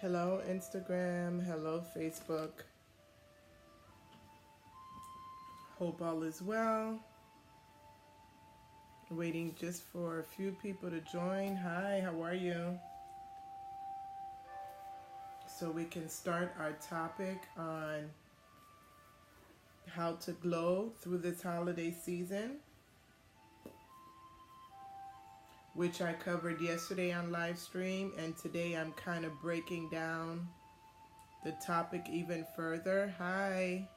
Hello, Instagram. Hello, Facebook. Hope all is well. Waiting just for a few people to join. Hi, how are you? So we can start our topic on how to glow through this holiday season, which I covered yesterday on live stream, and today I'm kind of breaking down the topic even further. Hi,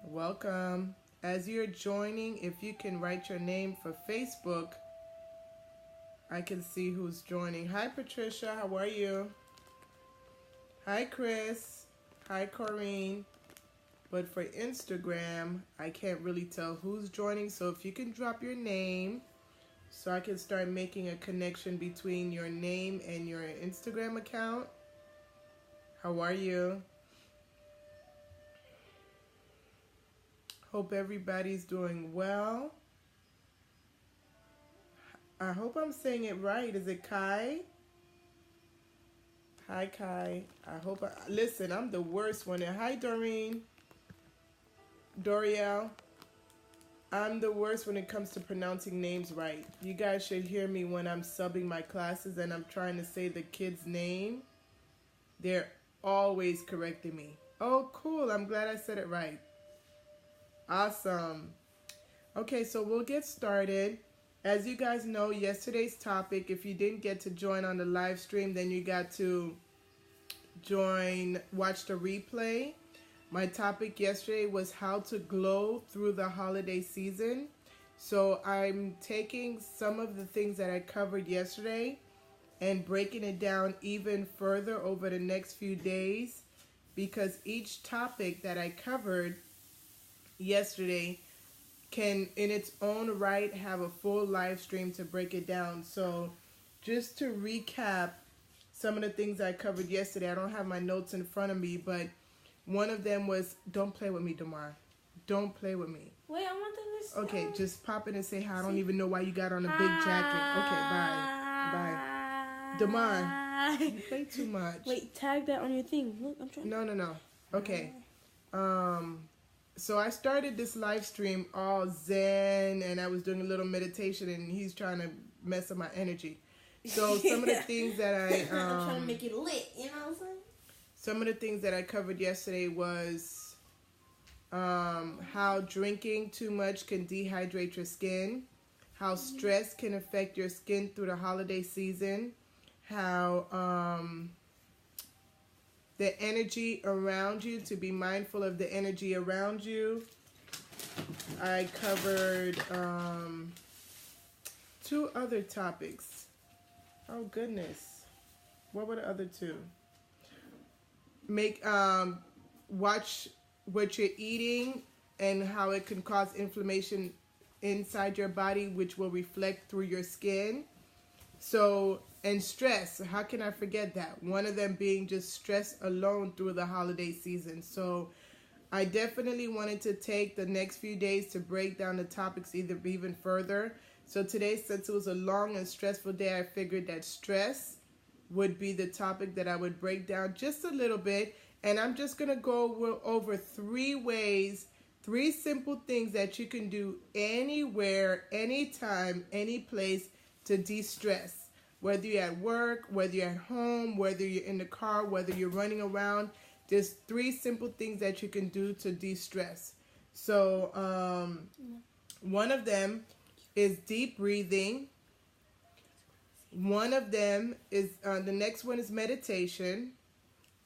welcome. As you're joining, if you can write your name for Facebook, I can see who's joining. Hi, Patricia. How are you? Hi, Chris. Hi, Corrine. But for Instagram, I can't really tell who's joining. So if you can drop your name so I can start making a connection between your name and your Instagram account. How are you? Hope everybody's doing well. I hope I'm saying it right. Is it Kai? Hi, Kai. Listen, I'm the worst one. Hi, Doreen. Doriel. I'm the worst when it comes to pronouncing names right. You guys should hear me when I'm subbing my classes and I'm trying to say the kid's name. They're always correcting me. Oh, cool. I'm glad I said it right. Awesome. Okay, so we'll get started. As you guys know, yesterday's topic, if you didn't get to join on the live stream, then you got to watch the replay. My topic yesterday was how to glow through the holiday season. So I'm taking some of the things that I covered yesterday and breaking it down even further over the next few days, because each topic that I covered yesterday can in its own right have a full live stream to break it down. So just to recap some of the things I covered yesterday, I don't have my notes in front of me, but one of them was, don't play with me, Damar. Don't play with me. Wait, I want to listen. Okay, just pop in and say hi. I don't even know why you got on a big jacket. Okay, bye. Bye. Damar, you play too much. Wait, tag that on your thing. Look, I'm trying. No. Okay. So I started this live stream all zen, and I was doing a little meditation, and he's trying to mess up my energy. So some of the things that I'm trying to make it lit, you know what I'm saying? Some of the things that I covered yesterday was how drinking too much can dehydrate your skin, how stress can affect your skin through the holiday season, how the energy around you, to be mindful of the energy around you. I covered 2 other topics. Oh goodness, what were the other 2? Watch what you're eating and how it can cause inflammation inside your body, which will reflect through your skin. So, and stress, how can I forget that? One of them being just stress alone through the holiday season. So I definitely wanted to take the next few days to break down the topics even further. So today, since it was a long and stressful day, I figured that stress would be the topic that I would break down just a little bit. And I'm just going to go over 3 ways, 3 simple things that you can do anywhere, anytime, any place to de-stress. Whether you're at work, whether you're at home, whether you're in the car, whether you're running around, there's 3 simple things that you can do to de-stress. So one of them is deep breathing. One of them is, the next one is meditation.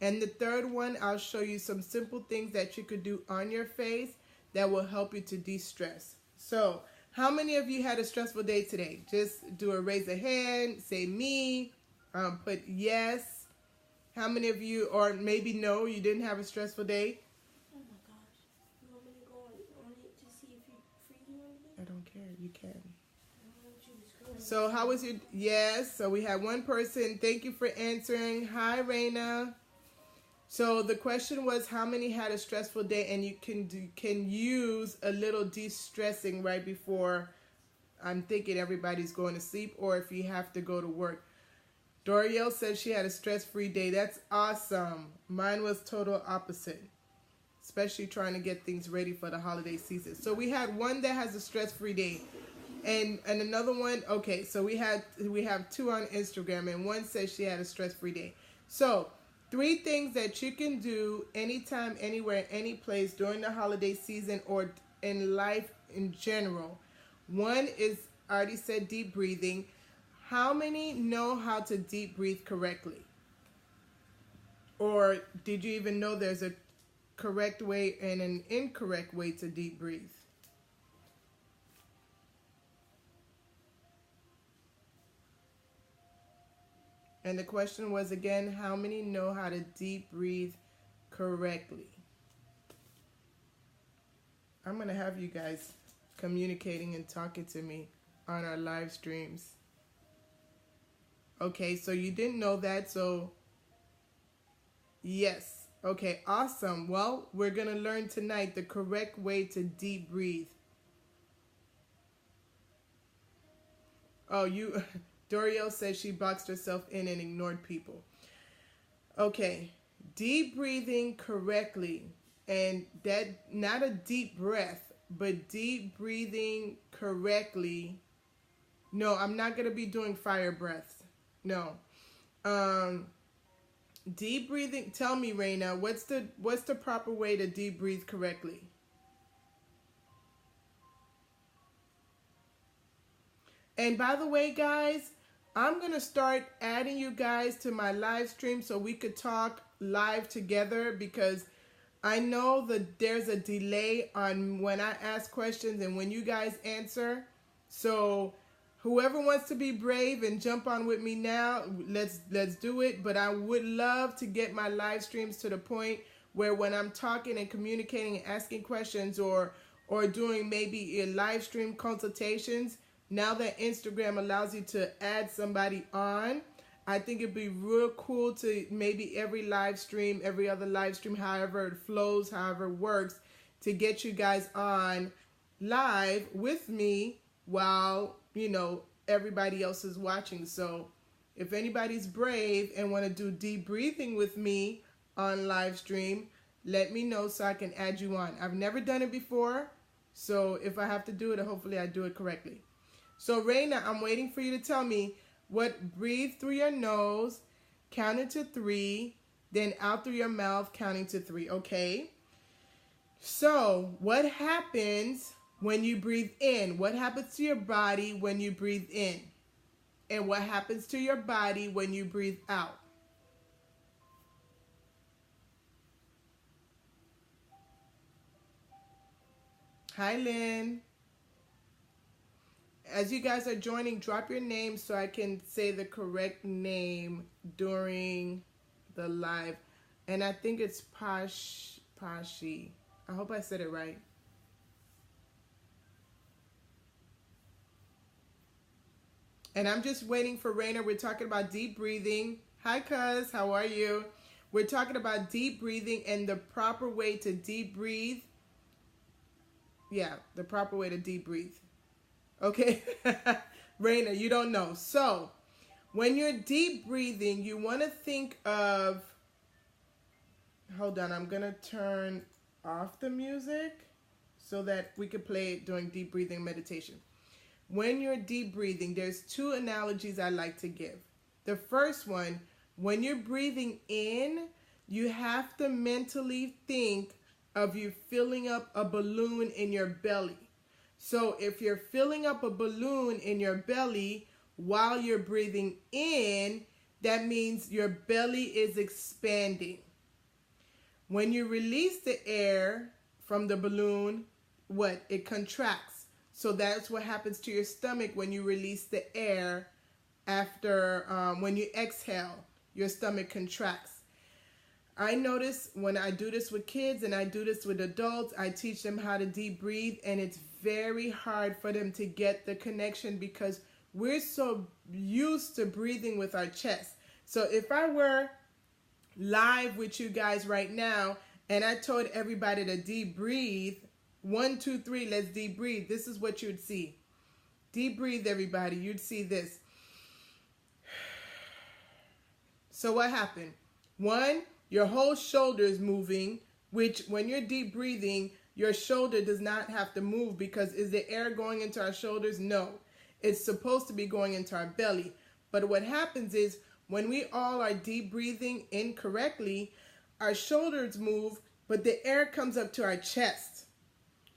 And the third one, I'll show you some simple things that you could do on your face that will help you to de-stress. So, how many of you had a stressful day today? Just do a raise a hand, say me, put yes. How many of you, or maybe no, you didn't have a stressful day? Oh my gosh. You want me to go on it to see if you freezing or anything? I don't care, you can. So how was your, yes, so we had one person, thank you for answering. Hi, Raina. So the question was, how many had a stressful day, and you can use a little de-stressing right before, I'm thinking everybody's going to sleep, or if you have to go to work. Doriel said she had a stress-free day. That's awesome. Mine was total opposite, especially trying to get things ready for the holiday season. So we had one that has a stress-free day, and another one. Okay, so we have two on Instagram, and one says she had a stress-free day. So 3 things that you can do anytime, anywhere, any place during the holiday season or in life in general. One is, I already said, deep breathing. How many know how to deep breathe correctly? Or did you even know there's a correct way and an incorrect way to deep breathe? And the question was again, how many know how to deep breathe correctly? I'm going to have you guys communicating and talking to me on our live streams. Okay, so you didn't know that, so yes. Okay, awesome. Well, we're going to learn tonight the correct way to deep breathe. Oh, Doriel says she boxed herself in and ignored people. Okay, deep breathing correctly, and that not a deep breath, but deep breathing correctly. No, I'm not going to be doing fire breaths. No. Deep breathing. Tell me, Raina, what's the proper way to deep breathe correctly? And by the way, guys, I'm going to start adding you guys to my live stream so we could talk live together, because I know that there's a delay on when I ask questions and when you guys answer. So whoever wants to be brave and jump on with me now, let's do it. But I would love to get my live streams to the point where when I'm talking and communicating and asking questions or doing maybe a live stream consultations, now that Instagram allows you to add somebody on, I think it'd be real cool to maybe every live stream, every other live stream, however it flows, however it works, to get you guys on live with me while, you know, everybody else is watching. So if anybody's brave and want to do deep breathing with me on live stream, let me know so I can add you on. I've never done it before, so if I have to do it, hopefully I do it correctly. So Raina, I'm waiting for you to tell me what breathe through your nose, counting to 3, then out through your mouth, counting to 3, okay? So what happens when you breathe in? What happens to your body when you breathe in? And what happens to your body when you breathe out? Hi, Lynn. As you guys are joining, drop your name so I can say the correct name during the live. And I think it's Pashi. I hope I said it right. And I'm just waiting for Raina. We're talking about deep breathing. Hi, cuz. How are you? We're talking about deep breathing and the proper way to deep breathe. Yeah, the proper way to deep breathe. Okay, Raina, you don't know. So, when you're deep breathing, you want to think of, hold on, I'm going to turn off the music so that we can play it during deep breathing meditation. When you're deep breathing, there's 2 analogies I like to give. The first one, when you're breathing in, you have to mentally think of you filling up a balloon in your belly. So if you're filling up a balloon in your belly while you're breathing in, that means your belly is expanding. When you release the air from the balloon, what? It contracts. So that's what happens to your stomach when you release the air after, when you exhale, your stomach contracts. I notice when I do this with kids and I do this with adults, I teach them how to deep breathe, and it's very hard for them to get the connection because we're so used to breathing with our chest. So if I were live with you guys right now and I told everybody to deep breathe, 1, 2, 3, let's deep breathe, this is what you'd see. Deep breathe, everybody. You'd see this. So what happened? One, your whole shoulder is moving, which when you're deep breathing, your shoulder does not have to move, because is the air going into our shoulders? No. It's supposed to be going into our belly. But what happens is when we all are deep breathing incorrectly, our shoulders move, but the air comes up to our chest.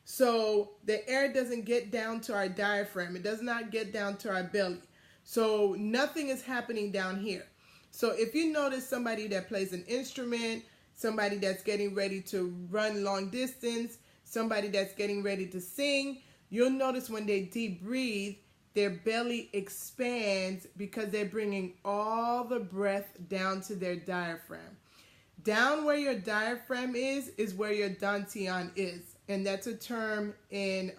So the air doesn't get down to our diaphragm. It does not get down to our belly. So nothing is happening down here. So if you notice somebody that plays an instrument, somebody that's getting ready to run long distance, somebody that's getting ready to sing, you'll notice when they deep breathe, their belly expands because they're bringing all the breath down to their diaphragm. Down where your diaphragm is where your dantian is. And that's a term in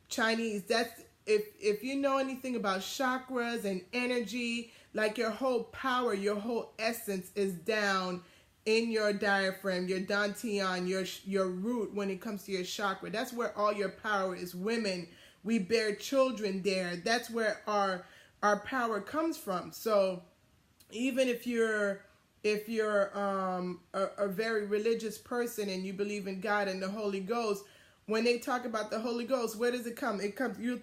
Chinese. That's if you know anything about chakras and energy, like your whole power, your whole essence is down in your diaphragm, your dantian, your root when it comes to your chakra. That's where all your power is. Women, we bear children there. That's where our power comes from. So even if you're a very religious person and you believe in God and the Holy Ghost, when they talk about the Holy Ghost, where does it come? It comes. You'll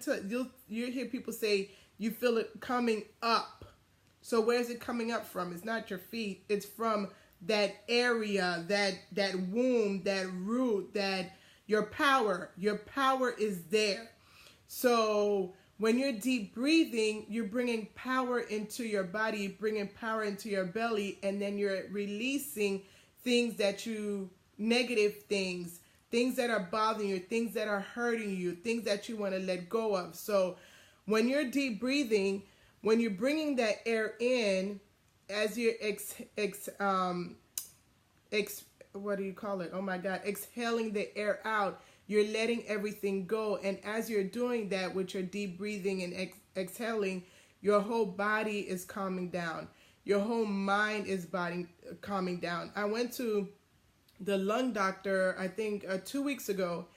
hear people say you feel it coming up. So where's it coming up from? It's not your feet. It's from that area, that womb, that root, that your power. Your power is there. So when you're deep breathing, you're bringing power into your body, bringing power into your belly, and then you're releasing things negative things that are bothering you, things that are hurting you, things that you want to let go of. So when you're deep breathing, when you're bringing that air in, as you're exhaling the air out, you're letting everything go. And as you're doing that with your deep breathing and exhaling, your whole body is calming down. Your whole mind is calming down. I went to the lung doctor, I think 2 weeks ago,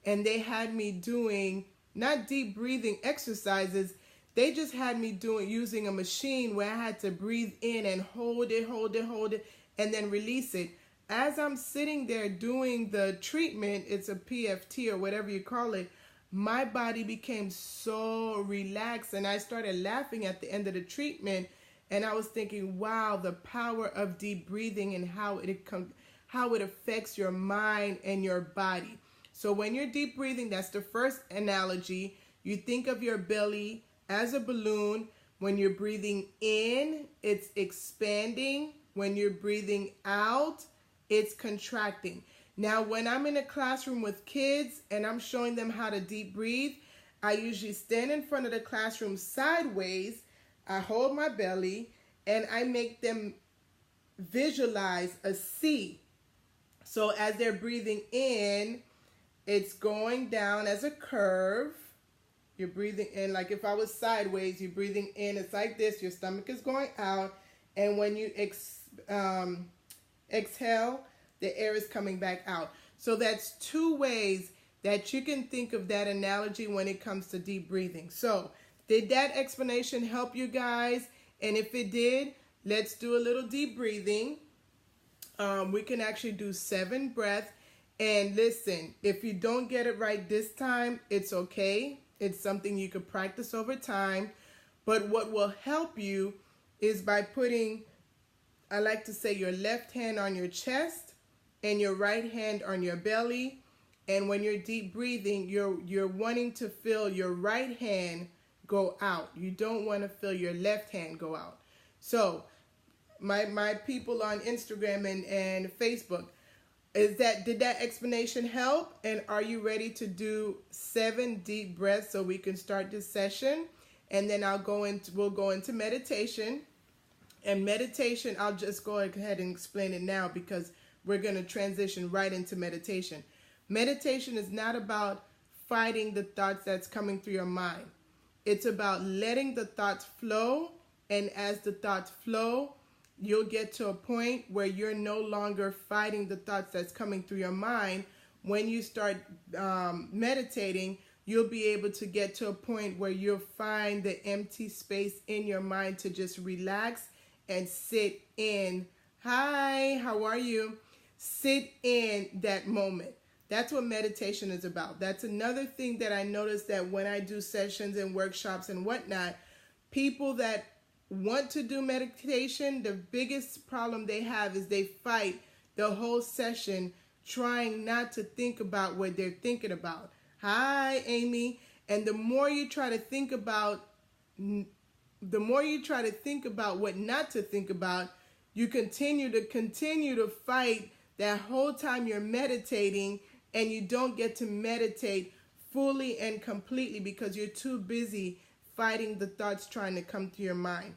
and they had me doing not deep breathing exercises. They just had me using a machine where I had to breathe in and hold it, and then release it. As I'm sitting there doing the treatment, it's a PFT or whatever you call it, my body became so relaxed, and I started laughing at the end of the treatment, and I was thinking, wow, the power of deep breathing and how it affects your mind and your body. So when you're deep breathing, that's the first analogy. You think of your belly as a balloon. When you're breathing in, it's expanding. When you're breathing out, it's contracting. Now, when I'm in a classroom with kids and I'm showing them how to deep breathe, I usually stand in front of the classroom sideways. I hold my belly and I make them visualize a C. So as they're breathing in, it's going down as a curve. You're breathing in, like if I was sideways, you're breathing in, it's like this, your stomach is going out, and when you exhale, the air is coming back out. So that's two ways that you can think of that analogy when it comes to deep breathing. So did that explanation help you guys? And if it did, let's do a little deep breathing. We can actually do 7 breaths. And listen, if you don't get it right this time, it's okay. It's something you could practice over time. But what will help you is by putting, I like to say, your left hand on your chest and your right hand on your belly. And when you're deep breathing, you're wanting to feel your right hand go out. You don't want to feel your left hand go out. So my people on Instagram and Facebook, did that explanation help? And are you ready to do 7 deep breaths so we can start this session? And then we'll go into meditation. And meditation, I'll just go ahead and explain it now because we're going to transition right into meditation. Meditation is not about fighting the thoughts that's coming through your mind. It's about letting the thoughts flow. And as the thoughts flow, you'll get to a point where you're no longer fighting the thoughts that's coming through your mind. When you start meditating, you'll be able to get to a point where you'll find the empty space in your mind to just relax and sit in. Hi, how are you? Sit in that moment. That's what meditation is about. That's another thing that I noticed, that when I do sessions and workshops and whatnot, people that want to do meditation, the biggest problem they have is they fight the whole session trying not to think about what they're thinking about. Hi, Amy. And the more you try to think about what not to think about, you continue to fight that whole time you're meditating, and you don't get to meditate fully and completely because you're too busy fighting the thoughts trying to come to your mind.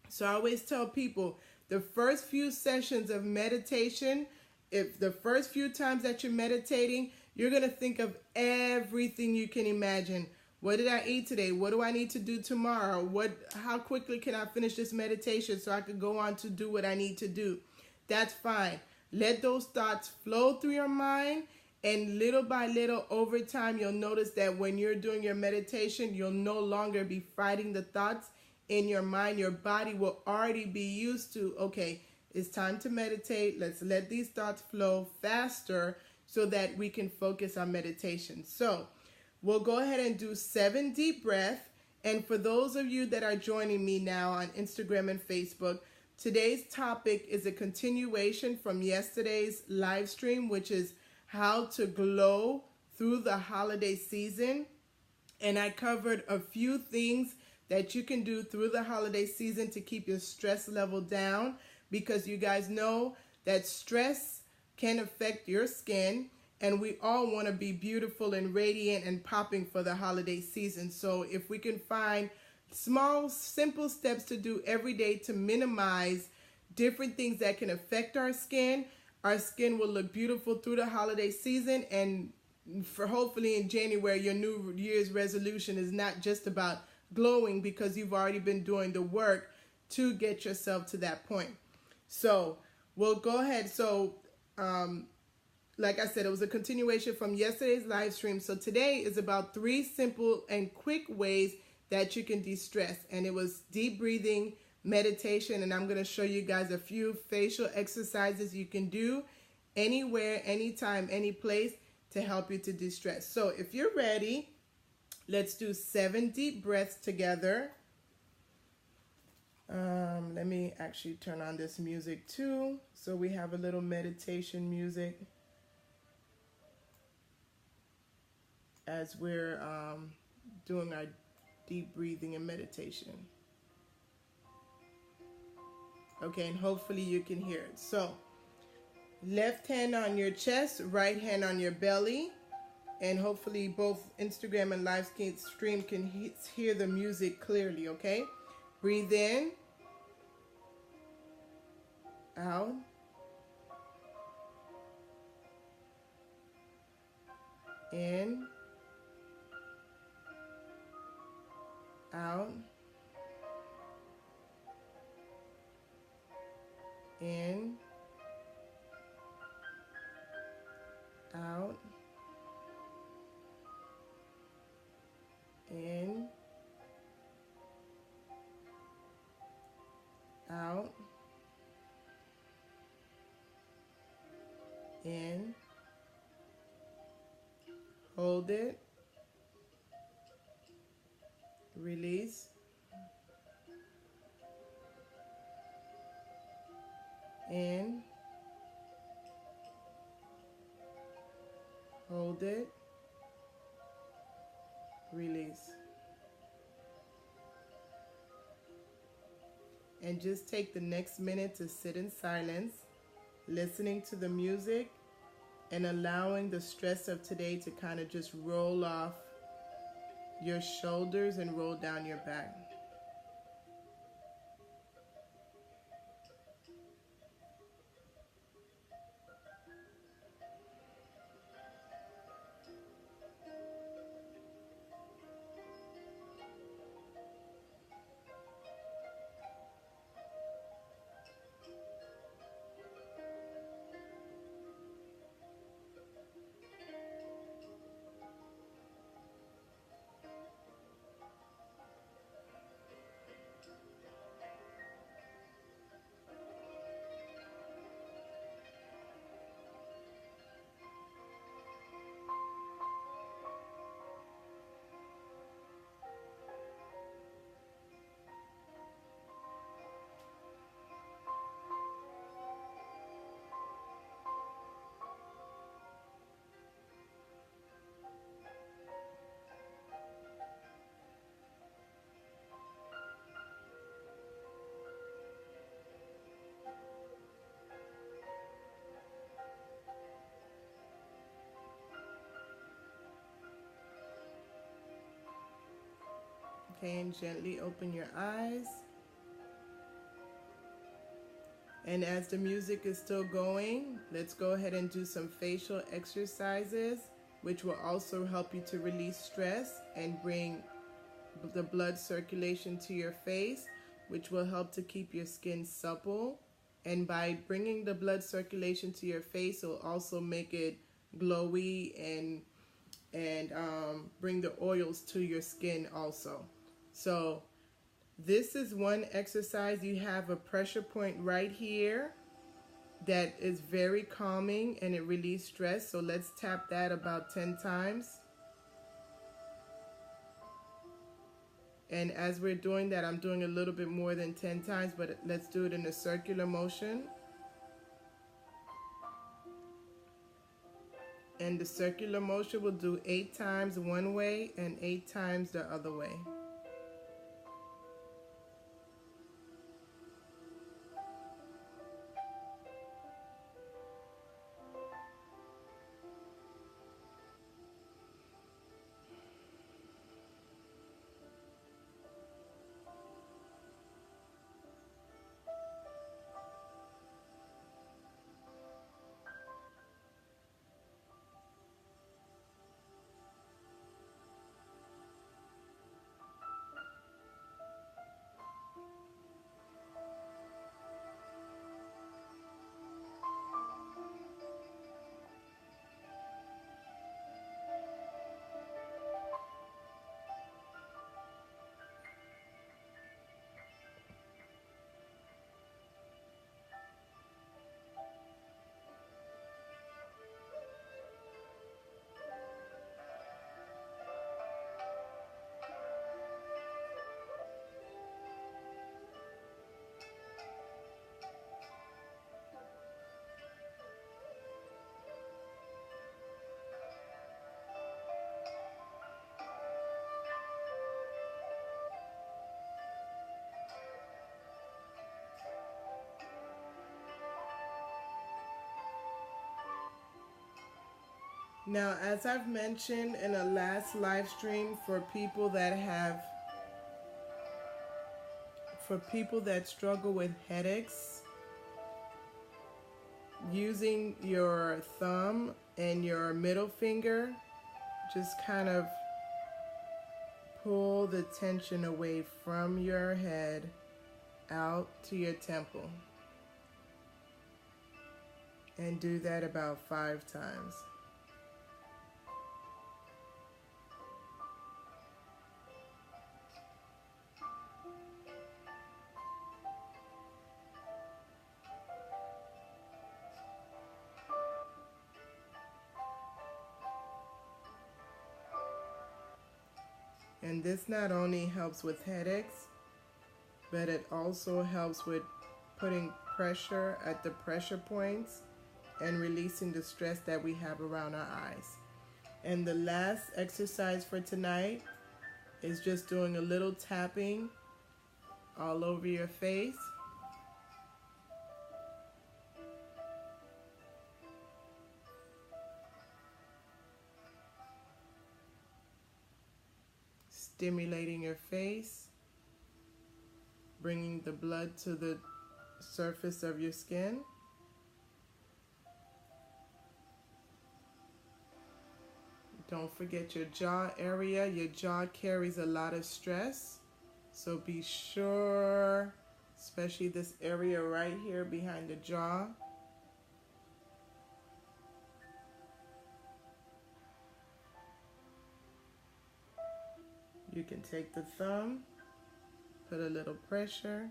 So I always tell people, the first few sessions of meditation, if the first few times that you're meditating, you're going to think of everything you can imagine. What did I eat today? What do I need to do tomorrow? How quickly can I finish this meditation so I can go on to do what I need to do? That's fine. Let those thoughts flow through your mind, and little by little over time, you'll notice that when you're doing your meditation, you'll no longer be fighting the thoughts in your mind. Your body will already be used to, okay, it's time to meditate. Let's let these thoughts flow faster so that we can focus on meditation. So we'll go ahead and do 7 deep breaths. And for those of you that are joining me now on Instagram and Facebook, today's topic is a continuation from yesterday's live stream, which is how to glow through the holiday season. And I covered a few things that you can do through the holiday season to keep your stress level down, because you guys know that stress can affect your skin, and we all want to be beautiful and radiant and popping for the holiday season. So if we can find small, simple steps to do every day to minimize different things that can affect our skin will look beautiful through the holiday season. And for hopefully in January, your New Year's resolution is not just about glowing, because you've already been doing the work to get yourself to that point. So we'll go ahead. So like I said, it was a continuation from yesterday's live stream. So today is about 3 simple and quick ways that you can de-stress. And it was deep breathing, meditation, and I'm going to show you guys a few facial exercises you can do anywhere, anytime, any place to help you to de-stress. So if you're ready, let's do 7 deep breaths together. Let me actually turn on this music too, so we have a little meditation music as we're doing our deep breathing and meditation. Okay, and hopefully you can hear it. So, left hand on your chest, right hand on your belly, and hopefully both Instagram and live stream can hear the music clearly, okay? Breathe in, out, in, out, in, out, in, out, in, hold it, release, in, hold it, release. And just take the next minute to sit in silence, listening to the music and allowing the stress of today to kind of just roll off your shoulders and roll down your back. Okay, and gently open your eyes. And as the music is still going, let's go ahead and do some facial exercises, which will also help you to release stress and bring the blood circulation to your face, which will help to keep your skin supple. And by bringing the blood circulation to your face, it will also make it glowy and bring the oils to your skin also. So this is one exercise. You have a pressure point right here that is very calming and it relieves stress. So let's tap that about 10 times. And as we're doing that, I'm doing a little bit more than 10 times, but let's do it in a circular motion. And the circular motion will do 8 times one way and 8 times the other way. Now, as I've mentioned in a last live stream, for people that struggle with headaches, using your thumb and your middle finger, just kind of pull the tension away from your head out to your temple. And do that about 5 times. And this not only helps with headaches, but it also helps with putting pressure at the pressure points and releasing the stress that we have around our eyes. And the last exercise for tonight is just doing a little tapping all over your face. Stimulating your face, bringing the blood to the surface of your skin. Don't forget your jaw area. Your jaw carries a lot of stress, so be sure, especially this area right here behind the jaw. You can take the thumb, put a little pressure,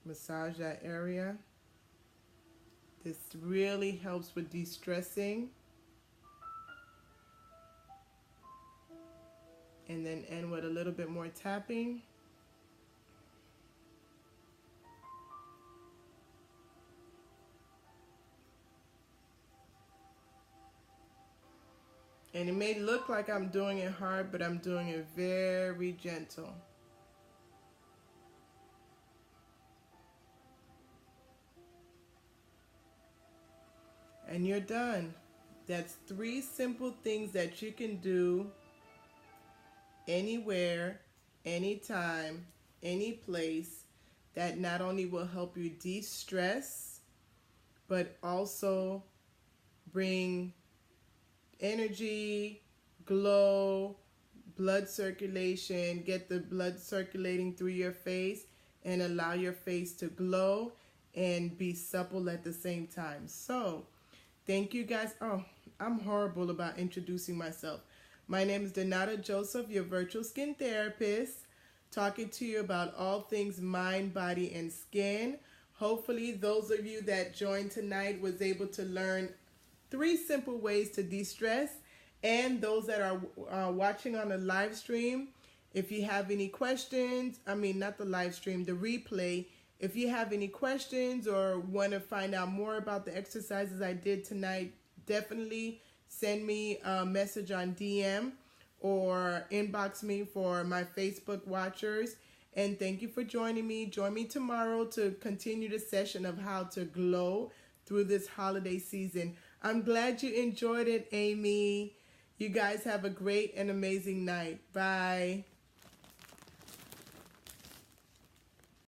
massage that area. This really helps with de-stressing. And then end with a little bit more tapping. And it may look like I'm doing it hard, but I'm doing it very gentle. And you're done. That's 3 simple things that you can do anywhere anytime, any place, that not only will help you de-stress, but also bring energy, glow, blood circulation, get the blood circulating through your face, and allow your face to glow and be supple at the same time. So, thank you guys. Oh, I'm horrible about introducing myself. My name is Donata Joseph, your virtual skin therapist, talking to you about all things mind, body, and skin. Hopefully, those of you that joined tonight was able to learn 3 simple ways to de-stress. And those that are watching on the live stream, if you have any questions, not the live stream, the replay, if you have any questions or want to find out more about the exercises I did tonight, definitely send me a message on DM or inbox me for my Facebook watchers. And thank you for joining me. Join me tomorrow to continue the session of how to glow through this holiday season. I'm glad you enjoyed it, Amy. You guys have a great and amazing night. Bye.